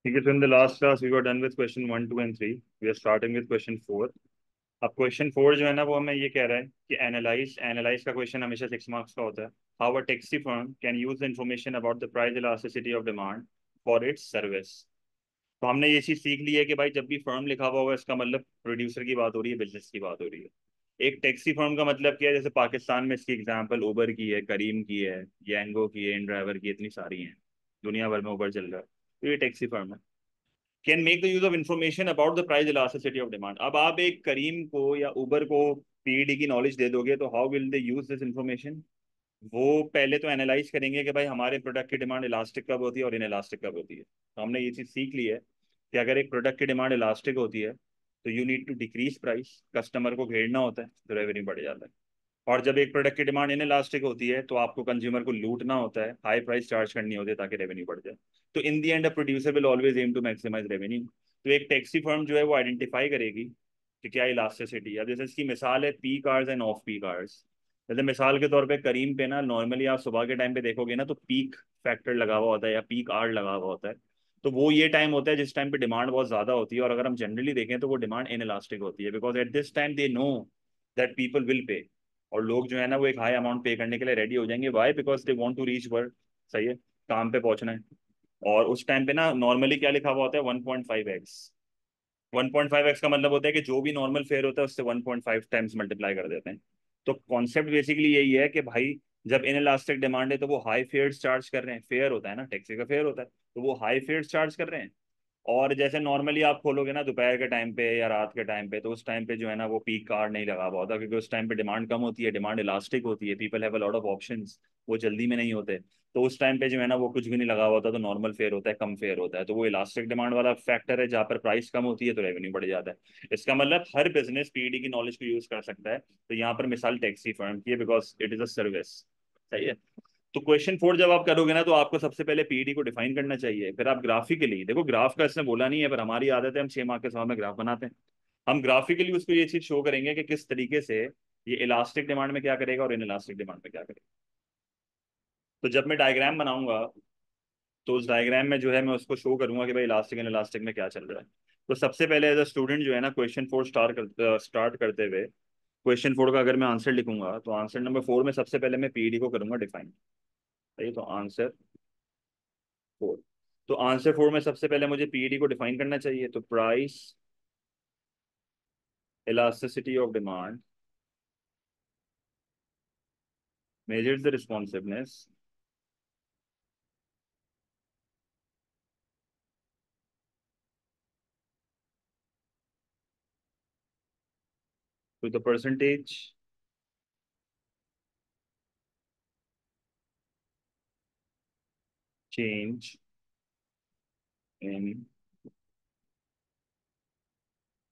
ठीक है, so in the last class we were done with question 1, 2 and 3. We are starting with question 4. अब question 4 जो है ना वो हमें ये कह रहा है कि एनालाइज एनालाइज का क्वेश्चन हमेशा 6 मार्क्स का होता है। How a taxi firm can use the information about the price elasticity of demand for its service. तो हमने ये चीज सीख ली है कि भाई जब भी फर्म लिखा हुआ होगा इसका मतलब प्रोड्यूसर की बात हो रही है, बिजनेस की बात हो रही है। एक टैक्सी फर्म का मतलब क्या है? जैसे पाकिस्तान में इसकी एग्जांपल उबर की है, करीम की है, यंगो की है, इन ड्राइवर की, इतनी सारी हैं। दुनिया भर में उबर चल रहा है, तो ये टैक्सी फर्म है। Can make the use of information about the price elasticity of demand. अब आप एक करीम को या उबर को पीईडी की नॉलेज दे दोगे तो how will they use this information? वो पहले तो एनालाइज करेंगे कि भाई हमारे प्रोडक्ट की डिमांड इलास्टिक कब होती है और इन इलास्टिक कब होती है। तो हमने ये चीज सीख ली है कि अगर एक प्रोडक्ट की डिमांड इलास्टिक होती है तो you need to decrease price, customer को घेरना होता है तो रेवेन्यू बढ़ जाता है। और जब एक प्रोडक्ट की डिमांड इन इलास्टिक होती है तो आपको कंज्यूमर को लूटना होता है, हाई प्राइस चार्ज करनी होती है ताकि रेवेन्यू बढ़ जाए। तो in the end a producer will always aim to maximise revenue. तो एक टैक्सी फर्म जो है वो आइडेंटिफाई करेगी कि क्या इलास्टिसिटी है। अब जैसे इसकी मिसाल है P cars end of P cars. जैसे मिसाल के तौर पे करीम पे ना नॉर्मली आप सुबह के टाइम पे देखोगे ना तो पीक फैक्टर लगा हुआ होता है या पीक आवर लगा हुआ होता है। तो वो ये टाइम होता है जिस टाइम पे डिमांड बहुत ज्यादा होती है, और अगर हम जनरली देखें तो वो डिमांड इन इलास्टिक होती है because at this time they know that people will pay. और लोग जो है ना वो एक हाई अमाउंट पे करने के लिए रेडी हो जाएंगे। Why? Because they want to reach work. सही है, काम पे पहुंचना है। और उस टाइम पे ना नॉर्मली क्या लिखा हुआ होता है? 1.5x। 1.5x का मतलब होता है कि जो भी नॉर्मल फेयर होता है उससे 1.5 टाइम्स मल्टीप्लाई कर देते हैं। तो कॉन्सेप्ट बेसिकली यही है कि भाई जब इन इलास्टिक डिमांड है तो वो हाई फेयर्स चार्ज कर रहे हैं। फेयर होता है ना, टैक्सी का फेयर होता है, तो वो हाई फेयर्स चार्ज कर रहे हैं। और जैसे नॉर्मली आप खोलोगे ना दोपहर के टाइम पे या रात के टाइम पे, तो उस टाइम पे जो है ना वो पीक कार्ड नहीं लगा हुआ होता क्योंकि उस टाइम पे डिमांड कम होती है, डिमांड इलास्टिक होती है, people have a lot of options, वो जल्दी में नहीं होते। तो उस टाइम पे जो है ना वो कुछ भी नहीं लगा हुआ होता, तो नॉर्मल फेयर होता है, कम फेयर होता है। तो वो इलास्टिक डिमांड वाला फैक्टर है जहाँ पर प्राइस कम होती है तो रेवेन्यू बढ़ जाता है। इसका मतलब हर बिजनेस पीडी की नॉलेज को यूज कर सकता है। तो यहाँ पर मिसाल टैक्सी फर्म की है because it is a service. सही है। तो क्वेश्चन 4 जब आप करोगे ना तो आपको सबसे पहले पीईडी को डिफाइन करना चाहिए, फिर आप ग्राफिकली देखो, ग्राफ का इसने बोला नहीं है पर हमारी आदत है हम 6 मार्क के सवाल में ग्राफ बनाते हैं। हम ग्राफिकली उसको ये चीज शो करेंगे कि किस तरीके से ये इलास्टिक डिमांड में क्या करेगा और इन इलास्टिक डिमांड में क्या करेगा। तो जब मैं डायग्राम बनाऊंगा तो उस डायग्राम में जो है मैं उसको शो करूंगा कि भाई इलास्टिक एंड इलास्टिक में क्या चल रहा है। तो सबसे पहले एज अ स्टूडेंट जो है ना क्वेश्चन 4 स्टार्ट करते हुए क्वेश्चन 4 का अगर मैं आंसर लिखूंगा तो आंसर नंबर 4 में सबसे पहले मैं पीईडी को करूंगा डिफाइन। सही, तो आंसर 4। तो आंसर 4 में सबसे पहले मुझे पीईडी को डिफाइन करना चाहिए। तो price elasticity of demand measures the responsiveness to the percentage change in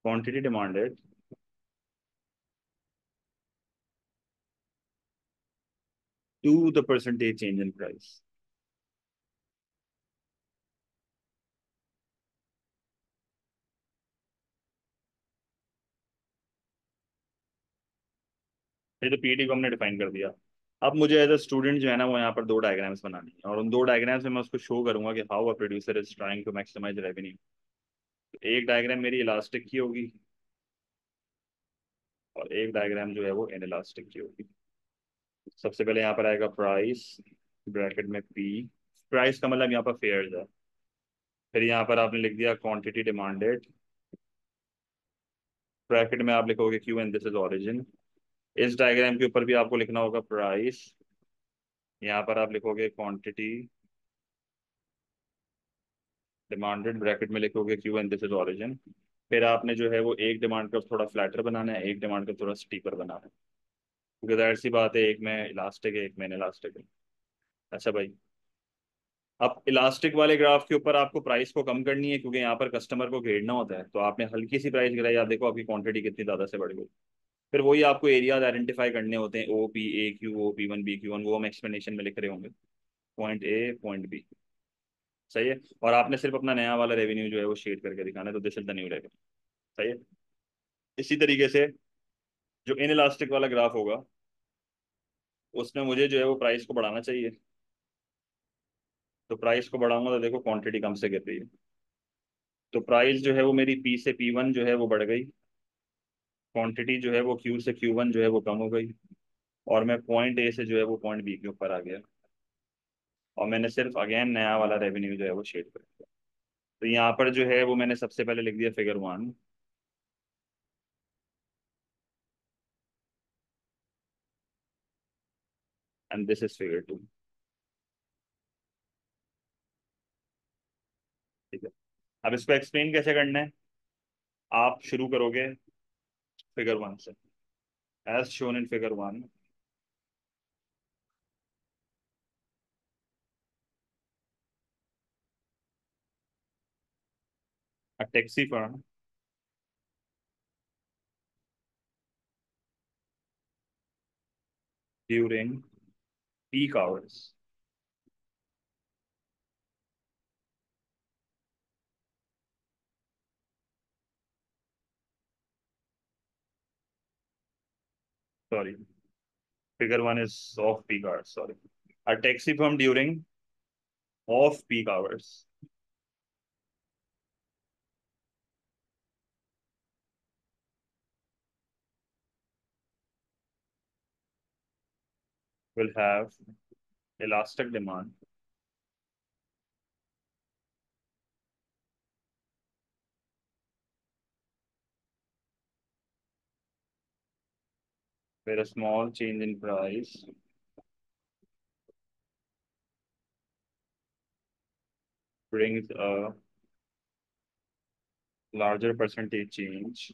quantity demanded to the percentage change in price। ये तो पीईडी को हमने डिफाइन कर दिया। अब मुझे एज अ स्टूडेंट जो है ना वो यहाँ पर दो डायग्राम्स बनानी है, और उन दो डायग्राम्स में मैं उसको शो करूंगा कि how a producer is trying to maximise revenue. एक डायग्राम मेरी इलास्टिक की होगी और एक डायग्राम जो है वो इनइलास्टिक की होगी। सबसे पहले यहाँ पर आएगा प्राइस, ब्रैकेट में पी। प्राइस का मतलब यहाँ पर फेयर है। फिर यहाँ पर आपने लिख दिया क्वांटिटी डिमांडेड, ब्रैकेट में आप लिखोगे Q and this is origin. इस डायग्राम के ऊपर भी आपको लिखना होगा प्राइस, यहाँ पर आप लिखोगे क्वांटिटी डिमांडेड, ब्रैकेट में लिखोगे Q and this is origin. फिर आपने जो है वो एक डिमांड का थोड़ा फ्लैटर बनाना है, एक डिमांड का थोड़ा स्टीपर बनाना है, क्योंकि जाहिर सी बात है एक में इलास्टिक है एक में इलास्टिक है। अच्छा भाई, अब इलास्टिक वाले ग्राफ के ऊपर आपको प्राइस को कम करनी है क्योंकि यहाँ पर कस्टमर को घेरना होता है। तो आपने हल्की सी प्राइस गिराई, आप देखो आपकी क्वांटिटी कितनी ज्यादा से बढ़ गई। फिर वही आपको एरियाज आइडेंटिफाई करने होते हैं, O P A Q, O P one B Q one, वो हम एक्सप्लेनेशन में लिख रहे होंगे, पॉइंट ए पॉइंट बी। सही है। और आपने सिर्फ अपना नया वाला रेवेन्यू जो है वो शेड करके दिखाना है, तो this is the new revenue. सही है। इसी तरीके से जो इन इलास्टिक वाला ग्राफ होगा उसमें मुझे जो है वो प्राइस को बढ़ाना चाहिए। तो प्राइस को बढ़ाऊंगा तो देखो क्वांटिटी कम से गिर रही है। तो प्राइस जो है वो मेरी पी से P1 जो है वो बढ़ गई, क्वांटिटी जो है वो क्यू से Q1 जो है वो कम हो गई, और मैं पॉइंट ए से जो है वो पॉइंट बी के ऊपर आ गया, और मैंने सिर्फ अगेन नया वाला रेवेन्यू जो है वो शेड कर दिया। तो यहाँ पर जो है वो मैंने सबसे पहले लिख दिया figure 1, and this is figure 2। ठीक है, अब इसको एक्सप्लेन कैसे करना है, आप शुरू करोगे फिगर 1 से, as shown in figure 1। A taxi firm during peak hours, sorry, figure 1 is off peak hours, sorry. A taxi firm during off peak hours will have elastic demand where a small change in price brings a larger percentage change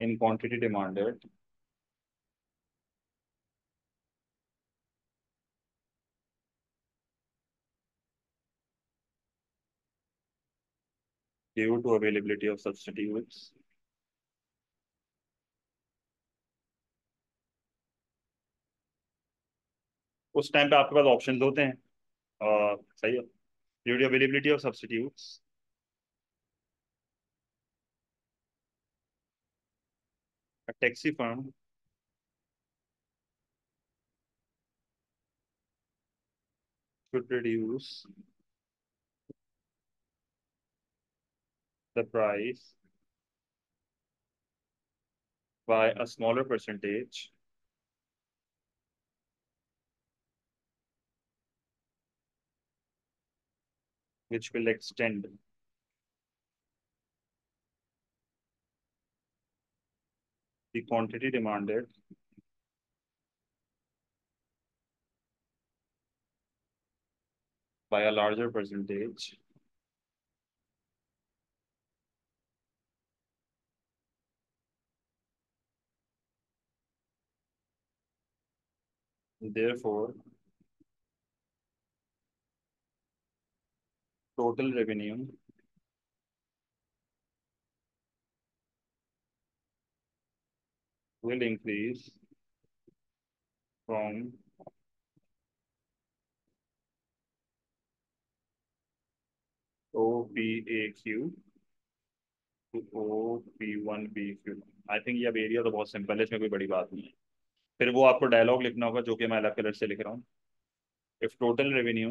in quantity demanded due to availability of substitutes। उस time पे आपके पास options होते हैं, सही है, due to availability of substitutes. A taxi firm should reduce the price by a smaller percentage which will extend the quantity demanded by a larger percentage, therefore total revenue will increase from OPAQ to OP1BQ। I think ये अब area तो बहुत simple है, इसमें कोई बड़ी बात नहीं है। फिर वो आपको डायलॉग लिखना होगा जो कि मैं अलग कलर से लिख रहा हूँ। If total revenue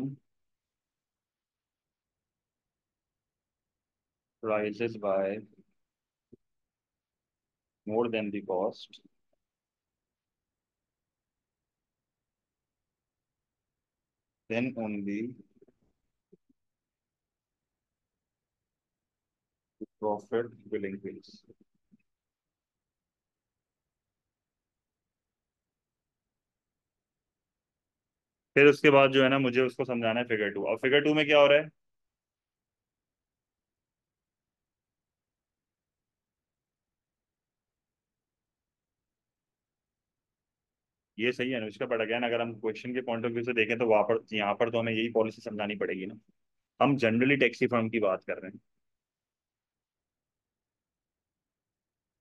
rises by more than the cost, then only profit will increase। फिर उसके बाद जो है ना मुझे उसको समझाना है फिगर 2। और फिगर 2 में क्या हो रहा है, ये सही है अनुष्का, बट अगेन अगर हम क्वेश्चन के पॉइंट ऑफ व्यू से देखें तो वहां पर यहाँ पर तो हमें यही पॉलिसी समझानी पड़ेगी ना। हम जनरली टैक्सी फर्म की बात कर रहे हैं,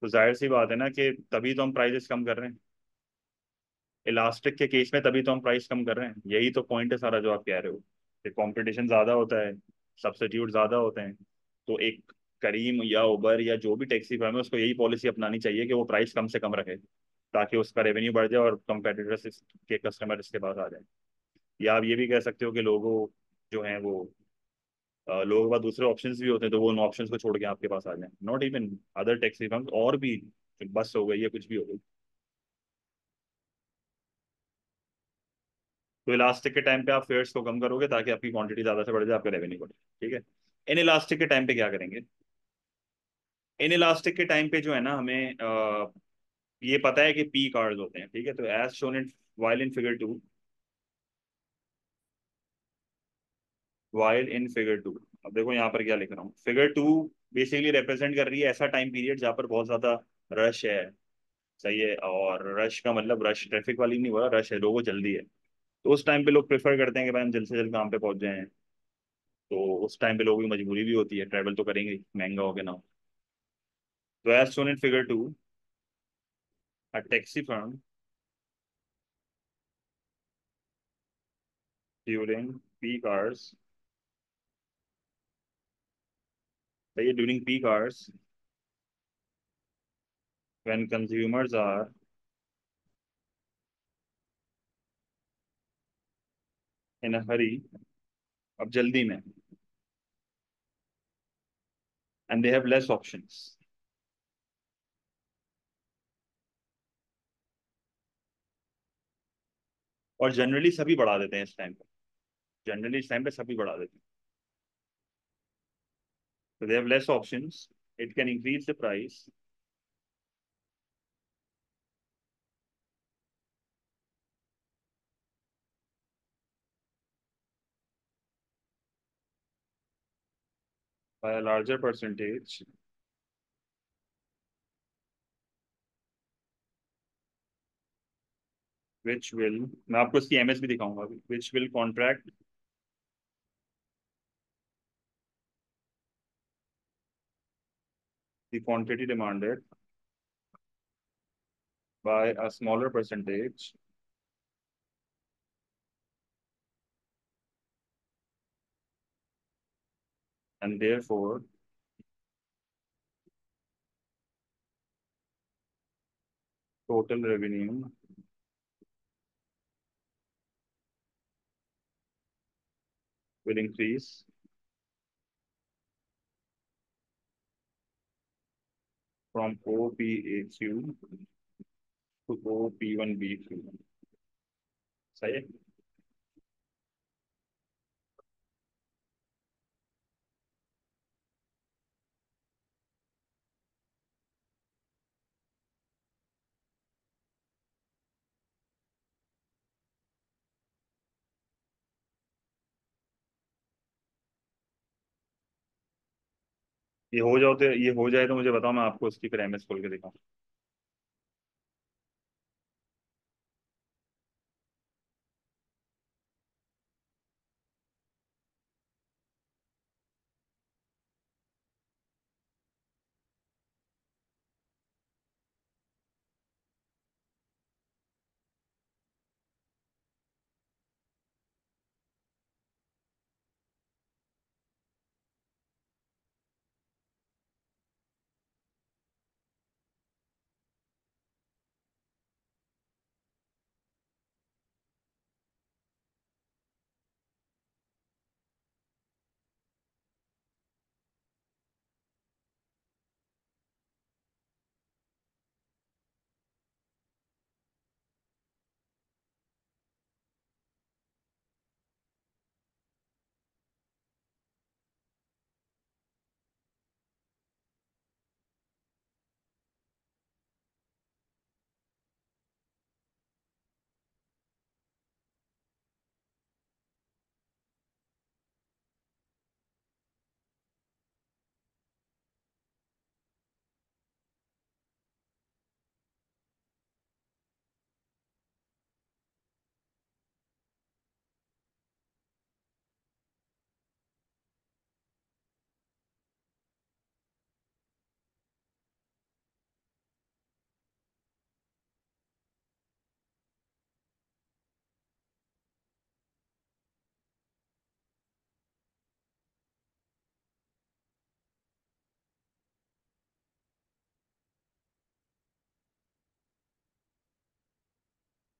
तो जाहिर सी बात है ना कि तभी तो हम प्राइजेस कम कर रहे हैं। इलास्टिक के केस में तभी तो हम प्राइस कम कर रहे हैं, यही तो पॉइंट है सारा जो आप कह रहे हो कि कंपटीशन ज्यादा होता है, सब्स्टिट्यूट ज्यादा होते हैं, तो एक करीम या उबर या जो भी टैक्सी फर्म है उसको यही पॉलिसी अपनानी चाहिए कि वो प्राइस कम से कम रखे, ताकि उसका रेवेन्यू बढ़ जाए और कंपेटिटर्स के कस्टमर इसके पास आ जाए। या आप ये भी कह सकते हो कि लोगों जो हैं वो लोगों के पास दूसरे ऑप्शंस भी होते हैं, तो वो उन ऑप्शंस को छोड़ के आपके पास आ जाए, not even other taxi firms, और भी बस हो गई या कुछ भी हो गई। तो इलास्टिक के टाइम पे आप फेयर्स को कम करोगे ताकि आपकी क्वांटिटी ज्यादा से बढ़ जाए, आपका रेवेन्यू बढ़े। ठीक है। इन इलास्टिक के टाइम पे क्या करेंगे? इन इलास्टिक के टाइम पे जो है ना, हमें ये पता है कि पी कार्ड्स होते हैं, ठीक है। तो as shown in while in figure two, while in figure two, अब देखो यहाँ पर क्या लिख रहा हूँ। फिगर टू बेसिकली रिप्रेजेंट कर रही है ऐसा टाइम पीरियड जहाँ पर बहुत ज्यादा रश है। सही है। और रश का मतलब रश ट्रैफिक वाली नहीं हुआ, रश है, लोगों को जल्दी है। तो उस टाइम पे लोग प्रेफर करते हैं कि भाई हम जल्द से जल्द काम पे पहुंच जाएं। तो उस टाइम पे लोगों की मजबूरी भी होती है, ट्रैवल तो करेंगे ही, महंगा हो के ना हो। तो as shown in figure two, a taxi firm during peak hours, सही, during peak hours when consumers are in a hurry, अब जल्दी में, and they have less options. और जनरली सभी बढ़ा देते हैं इस टाइम पे, जनरली इस टाइम पे सभी बढ़ा देते हैं। तो दे have less options, it can increase the price by a larger percentage, which will, मैं आपको इसकी एमएस भी दिखाऊंगा अभी, which will contract the quantity demanded by a smaller percentage, and therefore total revenue will increase from OPAQ to OP1BQ। सही है। ये हो जाए तो मुझे बताओ, मैं आपको उसकी फिर एमएस खोल के दिखाऊँ।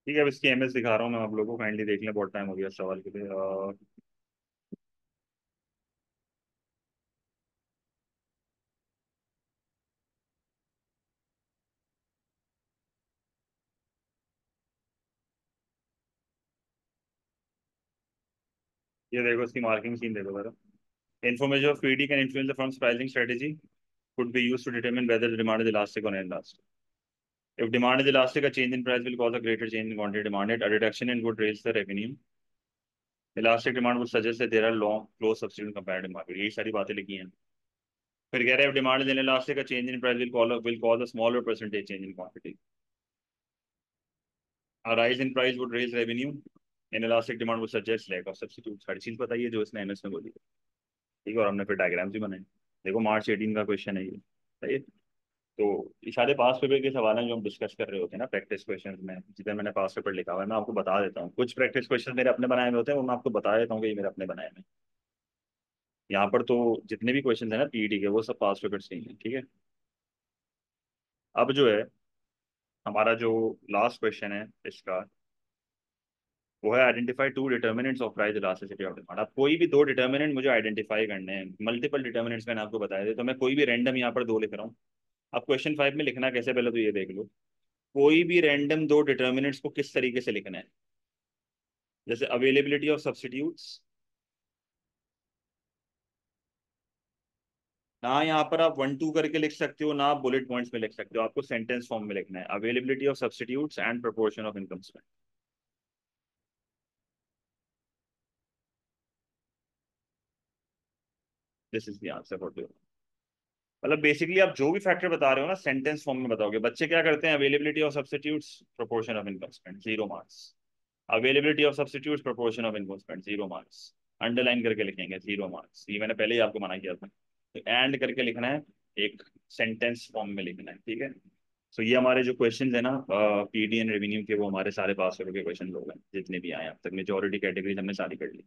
ठीक है, अब इसकी एमएस दिखा रहा हूँ मैं आप लोगों को, काइंडली देख लें, बहुत टाइम हो गया इस सवाल के लिए। ये देखो इसकी मार्किंग सीन देखो जरा। Information of PD can influence the firm's pricing strategy, could be used to determine whether the demand is elastic or inelastic. If demand is elastic, a change in price will cause a greater change in quantity demanded. A reduction in would raise the revenue. Elastic demand would suggest that there are long close substitute comparative market. यही सारी बातें लिखी हैं। फिर कह रहे हैं if demand is inelastic, a change in price will cause a smaller percentage change in quantity. A rise in price would raise revenue. Inelastic demand would suggest lack of substitutes. हर चीज बताइए जो इसने एमएस में बोली है। ठीक है, और हमने फिर डायग्राम्स भी बनाए। देखो मार्च 18 का क्वेश्चन है ये। सही है। तो ये सारे पास पेपर के सवाल हैं जो हम डिस्कस कर रहे होते हैं ना प्रैक्टिस क्वेश्चंस में, जिधर मैंने पास पेपर लिखा हुआ है मैं आपको बता देता हूँ। कुछ प्रैक्टिस क्वेश्चन मेरे अपने बनाए हुए होते हैं, वो मैं आपको बता देता हूँ कि ये मेरे अपने बनाए हुए हैं। यहाँ पर तो जितने भी क्वेश्चन है ना पीईटी के, वो सब पास पेपर से ही हैं। ठीक है। अब जो है हमारा जो लास्ट क्वेश्चन है इसका, वो है identify two determinants of price elasticity of demand. अब कोई भी दो डिटर्मिनेंट मुझे आइडेंटिफाई करने हैं। मल्टीपल डिटर्मिनेंट्स मैंने आपको बताया थे, तो मैं कोई भी रैंडम यहाँ पर दो लिख रहा हूँ। अब क्वेश्चन 5 में लिखना कैसे, पहले तो ये देख लो। कोई भी रैंडम दो डिटर्मिनेंट्स को किस तरीके से लिखना है। जैसे अवेलेबिलिटी ऑफ सब्स्टिट्यूट्स, ना यहाँ पर आप 1 2 करके लिख सकते हो, ना आप बुलेट पॉइंट्स में लिख सकते हो, आपको सेंटेंस फॉर्म में लिखना है। Availability of substitutes and proportion of income spend. This is the answer for two. मतलब बेसिकली आप जो भी फैक्टर बता रहे हो ना सेंटेंस फॉर्म में बताओगे। बच्चे क्या करते हैं, availability of substitutes proportion of income spend, 0 marks. Availability of substitutes proportion of income spend, 0 marks. Underline करके लिखेंगे, 0 मार्क्स। ये मैंने पहले ही आपको मना किया था। तो एंड करके लिखना है, एक सेंटेंस फॉर्म में लिखना है। ठीक है। सो ये हमारे जो क्वेश्चन है ना पीडी एंड रेवेन्यू के, वो हमारे सारे पास के क्वेश्चन हो गए जितने भी आए अब तक। मेजोरिटी कैटेगरीज हमने सारी कर ली।